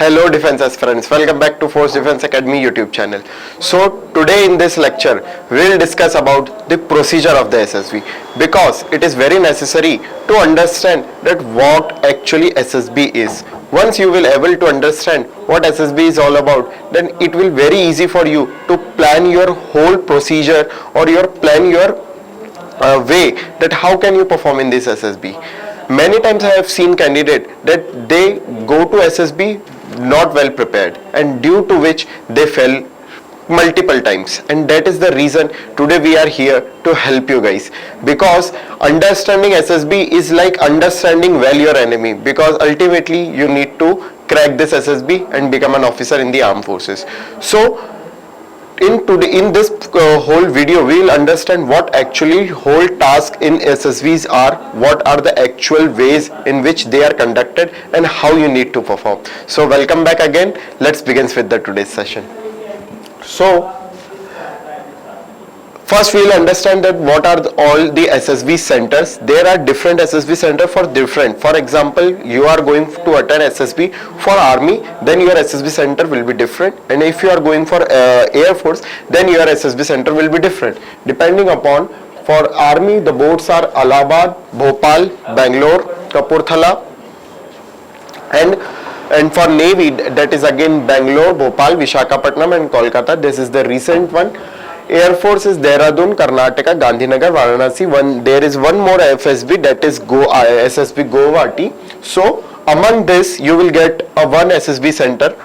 Hello defense aspirants, welcome back to Force Defense Academy YouTube channel. So today in this lecture we'll discuss about the procedure of the SSB because it is very necessary to understand that what actually SSB is. Once you will able to understand what SSB is all about, then it will very easy for you to plan your whole procedure or plan your way that how can you perform in this SSB. Many times I have seen candidate that they go to SSB not well prepared and due to which they fail multiple times, and that is the reason today we are here to help you guys, because understanding SSB is like understanding well your enemy, because ultimately you need to crack this SSB and become an officer in the armed forces. So in this whole video we will understand what actually whole task in SSBs are, what are the actual ways in which they are conducted and how you need to perform. So welcome back again. Let's begin with the today's session. So first we will understand that what are all the SSB centers. There are different SSB center for different. For example, you are going to attend SSB for army, then your SSB center will be different, and if you are going for Air Force, then your SSB center will be different. Depending upon, for army the boards are Allahabad, Bhopal, Bangalore, Kapurthala, and for navy that is again Bangalore, Bhopal, Visakhapatnam and Kolkata. This is the recent one. Air Force is Dehradun, Karnataka, Gandhinagar, Varanasi. There is one more FSB, that is SSB Guwahati. So among this you will get a one SSB center.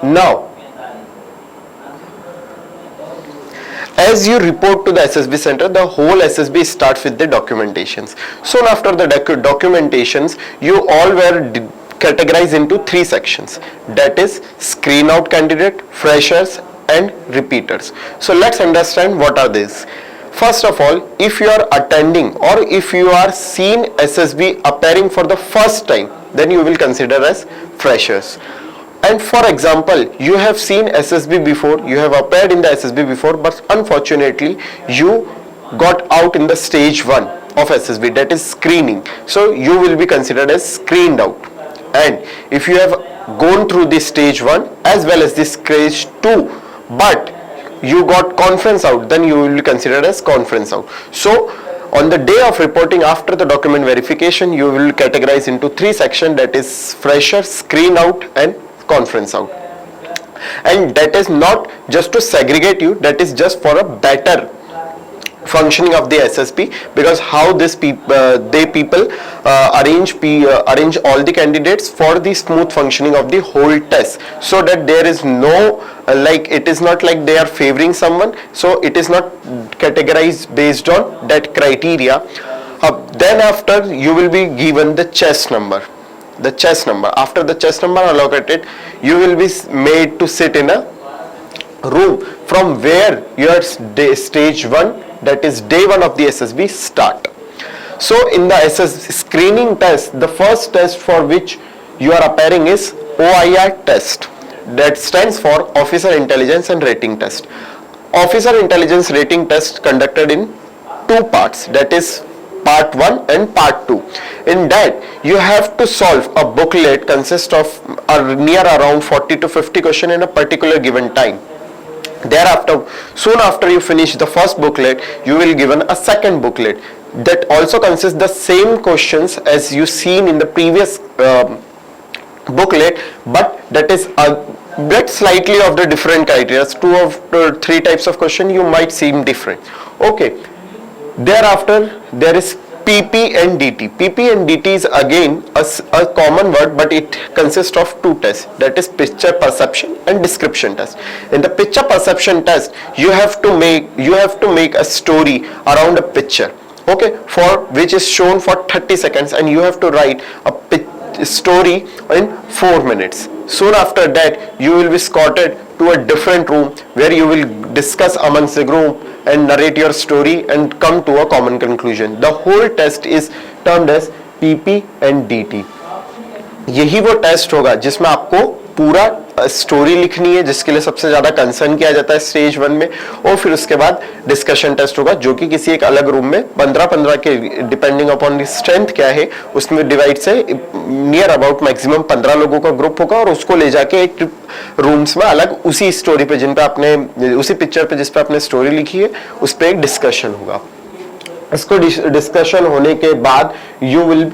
Now as you report to the SSB center, the whole SSB starts with the documentations. Soon after the documentations, you all were categorized into three sections, that is screen out candidate, freshers and repeaters. So let's understand what are these. First of all, if you are attending or if you are seen SSB appearing for the first time, then you will consider as freshers. And for example, you have seen SSB before, you have appeared in the SSB before, but unfortunately you got out in the stage 1 of SSB, that is screening. So you will be considered as screened out. And if you have gone through this stage 1 as well as this stage 2, but you got conference out, then you will be considered as conference out. So on the day of reporting after the document verification, you will categorize into three sections, that is fresher, screen out and conference out. And that is not just to segregate you, that is just for a better functioning of the SSB, because how this people arrange all the candidates for the smooth functioning of the whole test, so that there is no like it is not like they are favoring someone, so it is not categorized based on that criteria. Then after you will be given the chest number. The chest number, after the chest number allocated, you will be made to sit in a room from where your stage 1, that is day 1 of the SSB start. So in the screening test, the first test for which you are appearing is OIR test, that stands for Officer Intelligence and Rating Test. Officer Intelligence Rating Test conducted in two parts, that is part 1 and part 2. In that you have to solve a booklet consist of near around 40 to 50 questions in a particular given time. Thereafter, soon after you finish the first booklet, you will given a second booklet that also consists the same questions as you seen in the previous booklet, but that is that slightly of the different criteria. Two of three types of question you might seem different. Okay. Thereafter there is PP and DT. PP and DT is again a common word, but it consists of two tests, that is picture perception and description test. In the picture perception test, you have to make a story around a picture, okay, for which is shown for 30 seconds, and you have to write a story in 4 minutes. Soon after that you will be escorted to a different room where you will discuss amongst the group and narrate your story and come to a common conclusion. The whole test is termed as PP and DT. यही वो test होगा जिसमें आपको पूरा story लिखनी है, जिसके लिए सबसे ज्यादा कंसर्न किया जाता है स्टेज 1 में, और फिर उसके बाद डिस्कशन टेस्ट होगा, जो कि किसी एक अलग रूम में 15-15 के डिपेंडिंग अपॉन स्ट्रेंथ क्या है उसमें डिवाइड से नियर अबाउट मैक्सिमम 15 लोगों का ग्रुप होगा, और उसको ले जाके एक रूम्स में अलग उसी स्टोरी पे जिन पे आपने उसी पिक्चर पे जिस पे आपने स्टोरी लिखी है उस पे एक डिस्कशन होगा। इसको डिस्कशन होने के बाद you will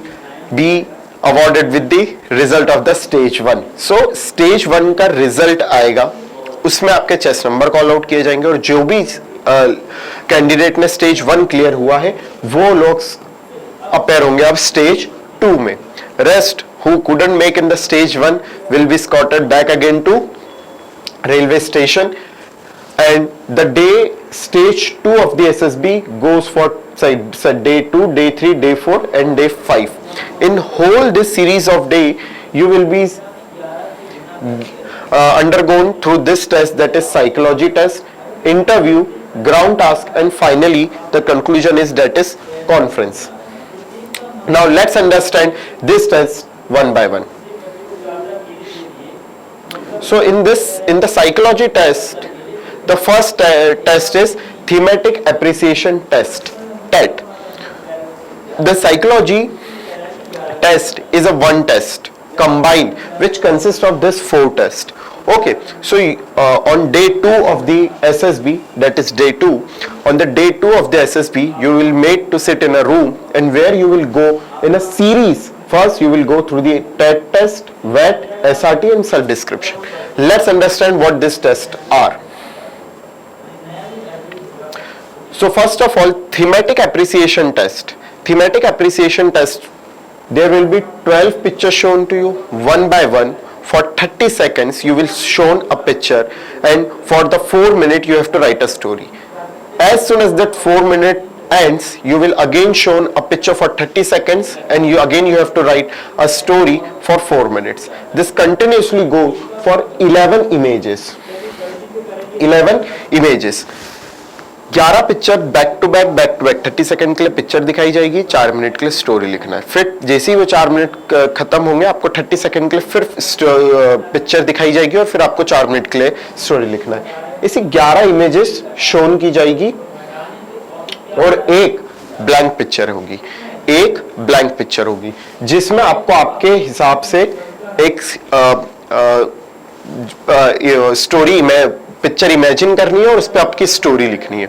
be awarded with the result of the stage 1। So stage 1 का रिजल्ट आएगा, उसमें आपके चेस्ट नंबर कॉल आउट किए जाएंगे, और जो भी कैंडिडेट ने स्टेज 1 क्लियर हुआ है वो लोग अपेयर होंगे अब स्टेज 2 में। Rest who couldn't make in the stage 1 will be escorted back again to railway station, and the day stage 2 of the SSB goes for day 2, day 3, day 4 and day 5. In whole this series of day you will be undergone through this test, that is psychology test, interview, ground task, and finally the conclusion is that is conference. Now let's understand this test one by one. So in the psychology test, the first test is thematic appreciation test, TAT. The psychology test is a one test combined which consists of this 4 tests. Okay, so on day 2 of the SSB, that is day 2, on the day 2 of the SSB you will made to sit in a room, and where you will go in a series. First you will go through the TED test, WET, SRT and self description. Let's understand what these tests are. So first of all, thematic appreciation test. Thematic appreciation test, there will be 12 pictures shown to you one by one. For 30 seconds you will shown a picture, and for the 4 minute you have to write a story. As soon as that 4 minute ends, you will again shown a picture for 30 seconds, and you have to write a story for 4 minutes. This continuously goes for 11 images. 11 picture back to back 30 second के लिए picture दिखाई जाएगी, 4 minute के लिए story लिखना है। फिर जैसे ही वो 4 मिनट खत्म होंगे आपको 30 सेकंड के लिए फिर पिक्चर दिखाई जाएगी, और फिर आपको 4 मिनट के लिए स्टोरी लिखना है। इसी 11 इमेजेस शोन की जाएगी, और एक ब्लैंक पिक्चर होगी, जिसमें आपको आपके हिसाब से एक स्टोरी में पिक्चर इमेजिन करनी है, और उस पर आपकी स्टोरी लिखनी है।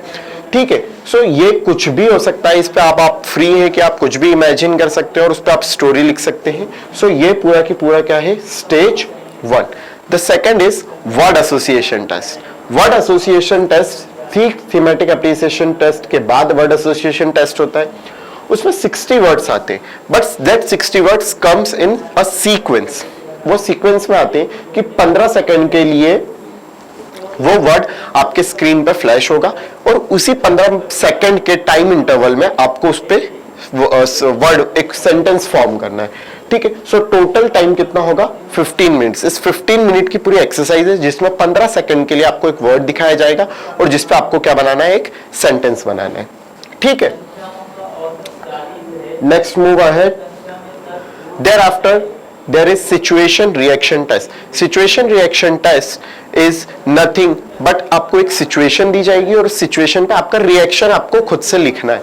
ठीक है, सो ये कुछ भी हो सकता है, इस पे आप फ्री है कि आप कुछ भी इमेजिन कर सकते हो और उस पर आप स्टोरी लिख सकते हैं। सो ये पूरा की पूरा क्या है, stage 1। The second is word association test. Word association test thematic appreciation test के बाद वर्ड एसोसिएशन टेस्ट होता है। उसमें 60 वर्ड्स आते हैं, but that 60 words comes in a sequence. वो सीक्वेंस में आते हैं कि 15 सेकंड के लिए वो वर्ड आपके स्क्रीन पर फ्लैश होगा, और उसी 15 सेकंड के टाइम इंटरवल में आपको उस पर वर्ड एक सेंटेंस फॉर्म करना है। ठीक है, सो टोटल टाइम कितना होगा, 15 मिनट्स। इस 15 मिनट की पूरी एक्सरसाइज है, जिसमें 15 सेकंड के लिए आपको एक वर्ड दिखाया जाएगा, और जिसपे आपको क्या बनाना है, एक सेंटेंस बनाना है। ठीक है, next move ahead. Thereafter there is situation reaction test. Situation reaction test is nothing but आपको एक situation दी जाएगी, और उस situation पे आपका रिएक्शन आपको खुद से लिखना है।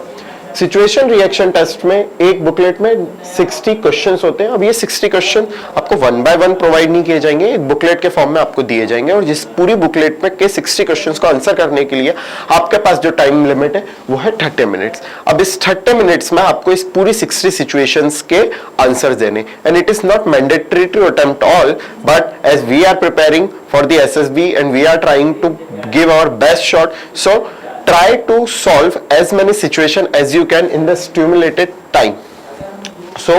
सिचुएशन रिएक्शन टेस्ट में एक बुकलेट में 60 क्वेश्चंस होते हैं। अब ये 60 क्वेश्चन आपको 1 बाय 1 प्रोवाइड नहीं किए जाएंगे, एक बुकलेट के फॉर्म में आपको दिए जाएंगे, और जिस पूरी बुकलेट में के 60 क्वेश्चंस को आंसर करने के लिए आपके पास जो टाइम लिमिट है वो है 30 मिनट्स। अब इस 30 मिनट्स में आपको इस पूरी 60 सिचुएशंस के आंसर देने, and it is not mandatory to attempt all, but as we are preparing for the SSB and we are trying to give our best shot, so try to solve as many situations as you can in the stimulated time. So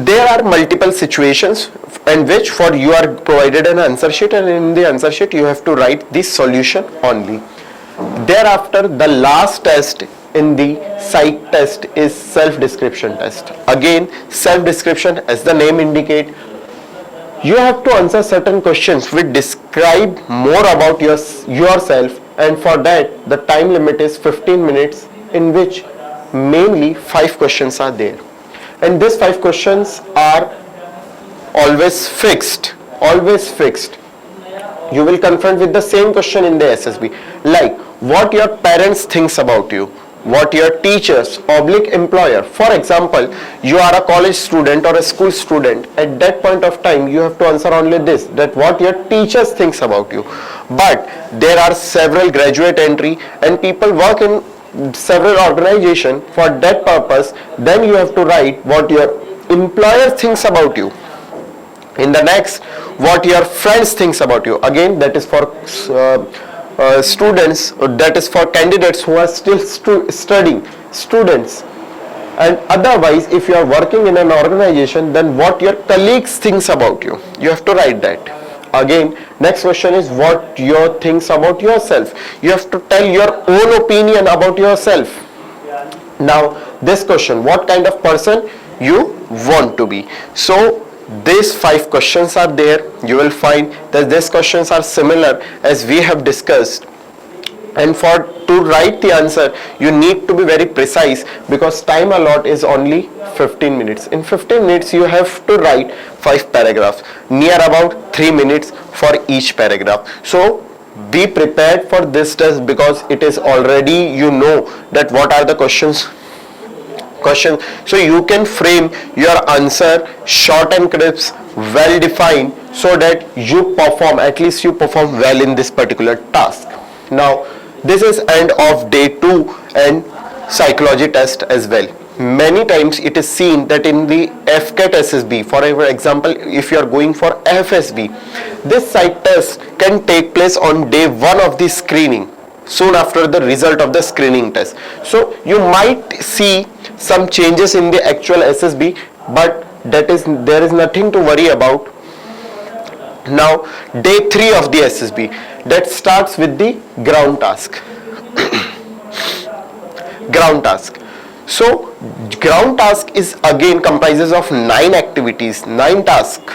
there are multiple situations in which for you are provided an answer sheet, and in the answer sheet you have to write the solution only. Thereafter the last test in the psych test is self description test. Again self description, as the name indicate, you have to answer certain questions which describe more about yourself, and for that the time limit is 15 minutes, in which mainly 5 questions are there, and these 5 questions are always fixed always fixed. You will confront with the same question in the SSB, like what your parents thinks about you, what your teachers oblique employer. For example, you are a college student or a school student. At that point of time, you have to answer only this, that what your teachers thinks about you. But there are several graduate entry and people work in several organization. For that purpose, then you have to write what your employer thinks about you. In the next, what your friends thinks about you. Again, that is for students, that is for candidates who are still studying, students. And otherwise, if you are working in an organization, then what your colleagues thinks about you. You have to write that. Again, next question is what your thinks about yourself. You have to tell your own opinion about yourself. Now, this question, what kind of person you want to be. So, these 5 questions are there. You will find that these questions are similar as we have discussed. And to write the answer, you need to be very precise because time allot is only 15 minutes. In 15 minutes, you have to write 5 paragraphs, near about 3 minutes for each paragraph. So, be prepared for this test because it is already, you know that what are the questions. So you can frame your answer short and crisp, well defined, so that you perform, at least you perform well in this particular task. Now, this is end of day 2 and psychology test as well. Many times it is seen that in the FCAT SSB, for example, if you are going for FSB, this psych test can take place on day 1 of the screening, soon after the result of the screening test. So you might see some changes in the actual SSB, but there is nothing to worry about. Now, day 3 of the SSB, that starts with the ground task. Ground task. So, ground task is again comprises of 9 activities, 9 tasks,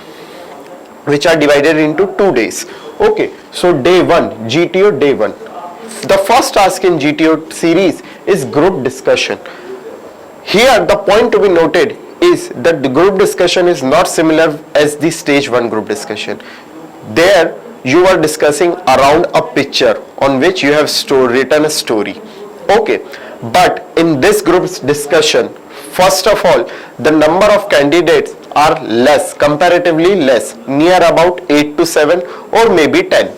which are divided into 2 days. Okay, so day 1, GTO day 1. The first task in GTO series is group discussion. Here the point to be noted is that the group discussion is not similar as the stage 1 group discussion. There you are discussing around a picture on which you have written a story. Okay, but in this group discussion, first of all, the number of candidates are less, comparatively less, near about 8 to 7 or maybe 10.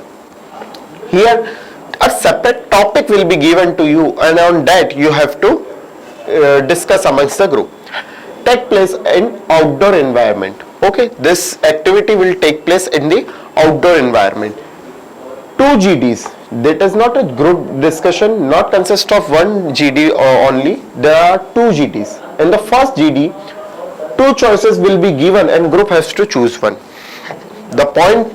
Here a separate topic will be given to you and on that you have to discuss amongst the group. Take place in outdoor environment. Okay, this activity will take place in the outdoor environment. 2 GDs. That is not a group discussion, not consist of 1 GD only. There are 2 GDs. In the first GD, 2 choices will be given and group has to choose one. The point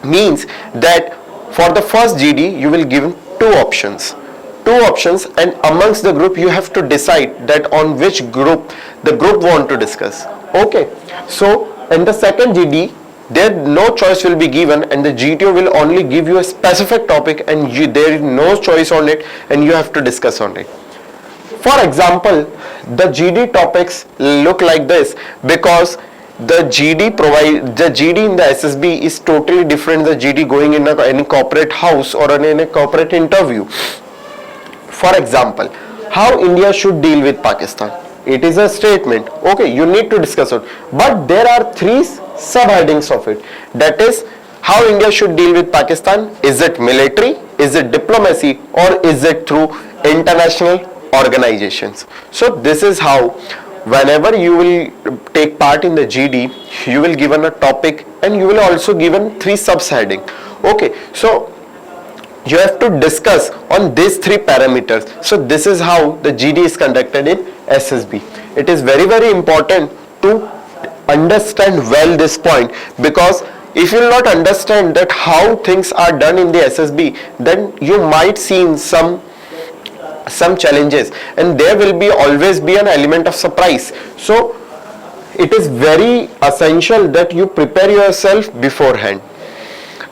means that for the first GD, you will give 2 options. 2 options, and amongst the group you have to decide that on which group the group want to discuss. Okay, so in the second GD, there no choice will be given and the GTO will only give you a specific topic and there is no choice on it and you have to discuss on it. For example, the GD topics look like this because the GD in the SSB is totally different than the GD going in any corporate house or in a corporate interview. For example, how India should deal with Pakistan. It is a statement. Okay, you need to discuss it. But there are 3 subheadings of it. That is, how India should deal with Pakistan. Is it military? Is it diplomacy? Or is it through international organizations? So this is how, whenever you will take part in the GD, you will given a topic and you will also given 3 subheading. Okay, so you have to discuss on these 3 parameters. So this is how the GD is conducted in SSB. It is very, very important to understand well this point, because if you will not understand that how things are done in the SSB, then you might see some challenges and there will be always be an element of surprise. So it is very essential that you prepare yourself beforehand.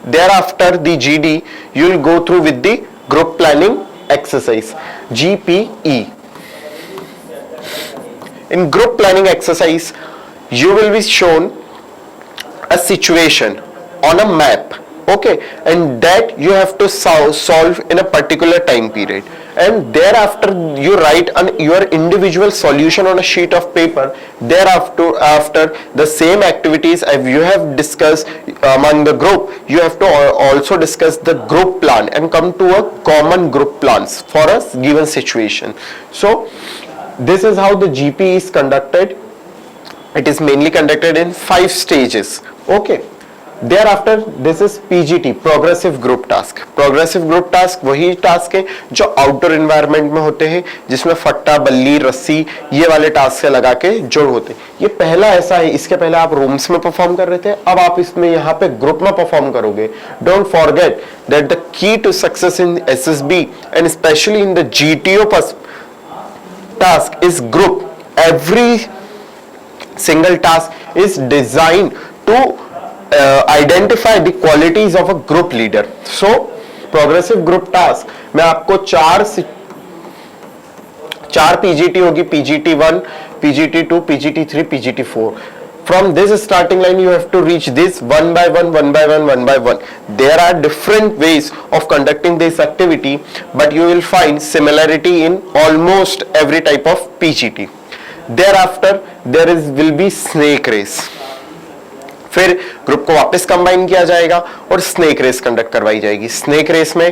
Thereafter the GD, you will go through with the group planning exercise, GPE. In group planning exercise, you will be shown a situation on a map, okay, and that you have to solve in a particular time period, and thereafter you write your individual solution on a sheet of paper. Thereafter, after the same activities as you have discussed among the group, you have to also discuss the group plan and come to a common group plans for a given situation. So this is how the GP is conducted. It is mainly conducted in 5 stages, okay. Thereafter this is PGT, progressive group task. Progressive group task वही task है जो outdoor environment में होते हैं, जिसमें फट्टा, बल्ली, रस्सी ये वाले टास्क से लगा के जोड़ होते हैं. ये पहला ऐसा है, इसके पहले आप रूम्स में परफॉर्म कर रहे थे, अब आप इसमें यहाँ पे ग्रुप में परफॉर्म करोगे. Don't forget that the key to success in SSB and specially in the GTO task is group. Every single task is designed to identify the qualities of a group leader. So progressive group task में आपको चार PGT होगी, PGT1, PGT2, PGT3, PGT4. From this starting line you have to reach this one by one, one by one, one by one. There are different ways of conducting this activity, but you will find similarity in almost every type of PGT. Thereafter there will be snake race. फिर group को वापस combine किया जाएगा और snake race conduct करवाई जाएगी. Snake race में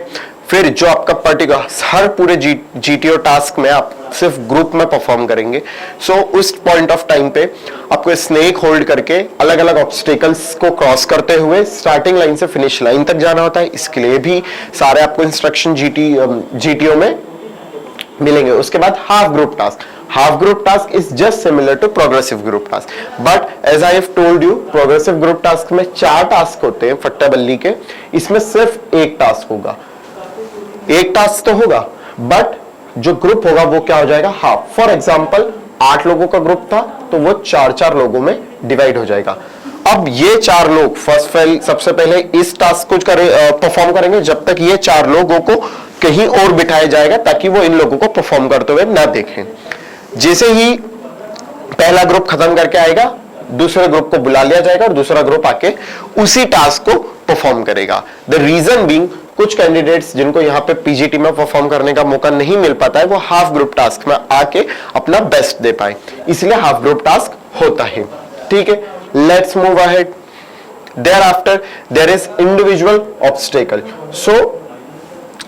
फिर जो आपका पर्टिकुलर हर पूरे GTO टास्क में आप सिर्फ ग्रुप में परफॉर्म करेंगे. सो उस पॉइंट ऑफ टाइम पे आपको स्नेक होल्ड करके अलग अलग ऑब्स्टेकल्स को क्रॉस करते हुए स्टार्टिंग लाइन से फिनिश लाइन तक जाना होता है. इसके लिए भी सारे आपको इंस्ट्रक्शन GTO में मिलेंगे. उसके बाद half group task. Half group task is just similar to progressive group task, but as I have told you, progressive group task में 4 टास्क होते हैं फट्टा बल्ली के. इसमें सिर्फ एक टास्क होगा. एक टास्क तो होगा, बट जो ग्रुप होगा वो क्या हो जाएगा, हाफ. फॉर एग्जाम्पल 8 लोगों का ग्रुप था तो वो 4-4 लोगों में डिवाइड हो जाएगा. अब ये 4 लोग सबसे पहले इस टास्क को परफॉर्म करेंगे जब तक ये 4 लोगों को कहीं और बिठाया जाएगा ताकि वो इन लोगों को परफॉर्म करते हुए ना देखें. जैसे ही पहला ग्रुप खत्म करके आएगा, दूसरे ग्रुप को बुला लिया जाएगा और दूसरा ग्रुप आके उसी टास्क को परफॉर्म करेगा. द रीजन बीइंग, कुछ कैंडिडेट्स जिनको यहाँ पे PGT में परफॉर्म करने का मौका नहीं मिल पाता है, वो हाफ ग्रुप टास्क में आके अपना बेस्ट दे पाए, इसलिए हाफ ग्रुप टास्क होता है. ठीक है, let's move ahead. thereafter there is individual obstacle. So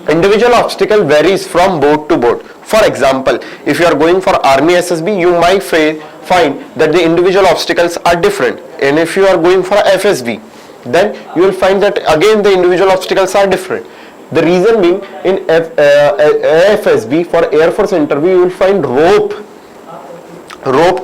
individual obstacle varies from board to board. For example, if you are going for Army SSB, you might find that the individual obstacles are different, and if you are going for FSB, then you will find that again the individual obstacles are different. The reason being, in AFSB for Air Force interview, you will find rope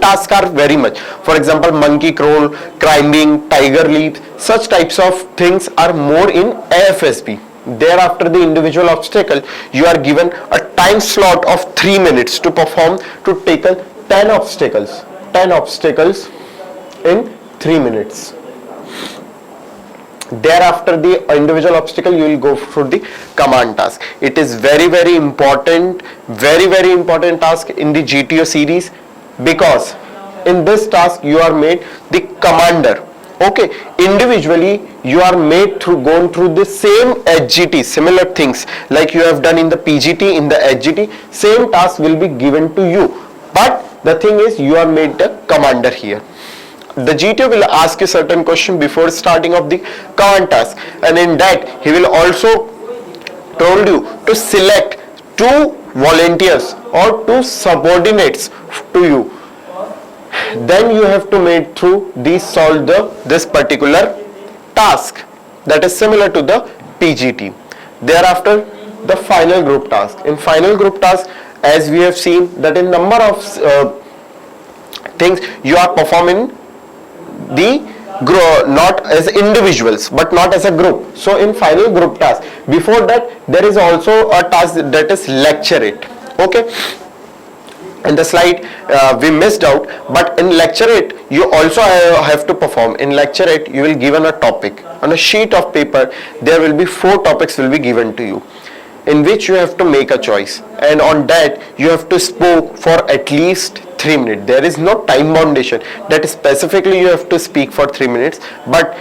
tasks are very much. For example, monkey crawl, climbing, tiger leap, such types of things are more in AFSB. Thereafter, the individual obstacle, you are given a time slot of 3 minutes to perform, to tackle 10 obstacles in 3 minutes. Thereafter, the individual obstacle, you will go for the command task. It is very important, very important task in the GTO series, because in this task you are made the commander. Okay, individually you are made through going through the same HGT, similar things like you have done in the PGT, in the HGT, same task will be given to you, but the thing is you are made the commander here. The GTO will ask you certain question before starting of the command task, and in that he will also told you to select 2 volunteers or 2 subordinates to you. Then you have to make through solve this particular task that is similar to the PGT. Thereafter, the final group task. In final group task, as we have seen that in number of things you are performing the not as individuals but not as a group. So in final group task, before that there is also a task that is lecture it. Okay, in the slide we missed out, but in lecture it you also have to perform. In lecture it you will given a topic on a sheet of paper. There will be 4 topics will be given to you. in which you have to make a choice, and on that you have to speak for at least 3 minutes. There is no time foundation that specifically you have to speak for 3 minutes, but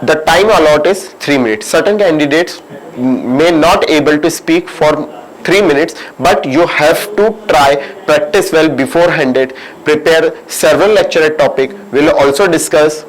the time allotted is 3 minutes. Certain candidates may not able to speak for 3 minutes, but you have to try, practice well beforehand, prepare several lecture topic. We'll also discuss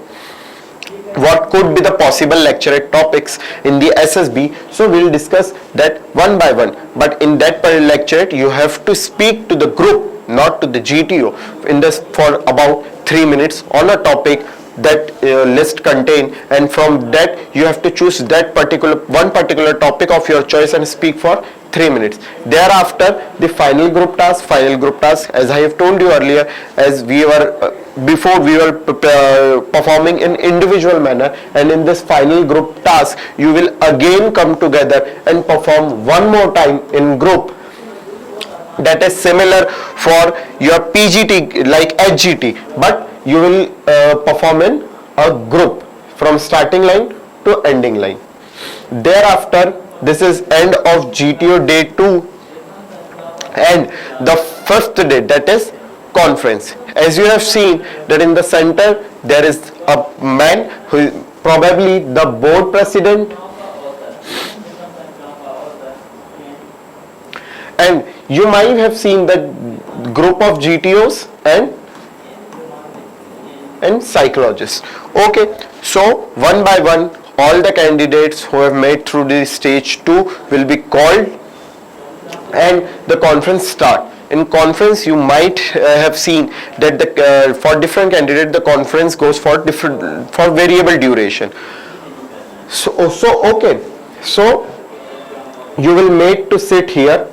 what could be the possible lecture topics in the SSB. So we'll discuss that one by one, but in that lecture you have to speak to the group, not to the GTO, in this for about 3 minutes on a topic that list contain, and from that you have to choose that particular topic of your choice and speak for 3 minutes. Thereafter, the final group task, as I have told you earlier, as we were before we were performing in individual manner, and in this final group task you will again come together and perform one more time in group. That is similar for your PGT like HGT, but you will perform in a group from starting line to ending line. Thereafter, this is end of GTO day 2, and the fifth day, that is conference. As you have seen that in the center there is a man who is probably the board president, and you might have seen that group of GTOs and psychologists. Okay, so one by one all the candidates who have made through the stage 2 will be called, and the conference start. In conference you might have seen that for different candidates the conference goes for variable duration. So you will made to sit here,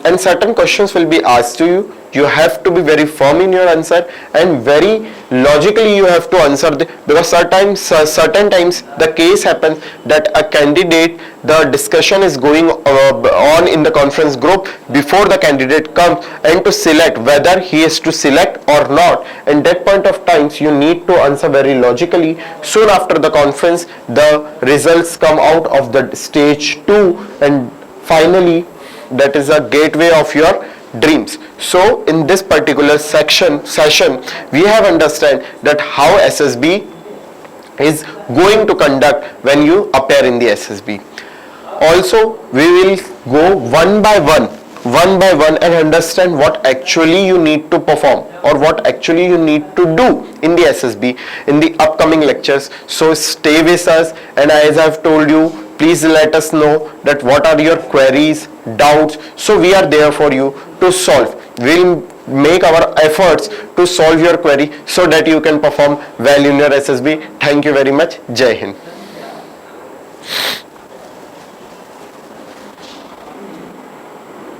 and certain questions will be asked to you. You have to be very firm in your answer, and very logically you have to answer, because certain times the case happens that a candidate, the discussion is going on in the conference group before the candidate comes, and to select whether he is to select or not, and that point of times you need to answer very logically. Soon after the conference the results come out of the stage 2, and finally that is a gateway of your dreams. So in this particular session we have understand that how SSB is going to conduct when you appear in the SSB. Also we will go one by one and understand what actually you need to perform or what actually you need to do in the SSB in the upcoming lectures. So stay with us, and as I have told you, please let us know that what are your queries, doubts, so we are there for you to solve. We'll make our efforts to solve your query so that you can perform well in your SSB. Thank you very much. Jai Hind.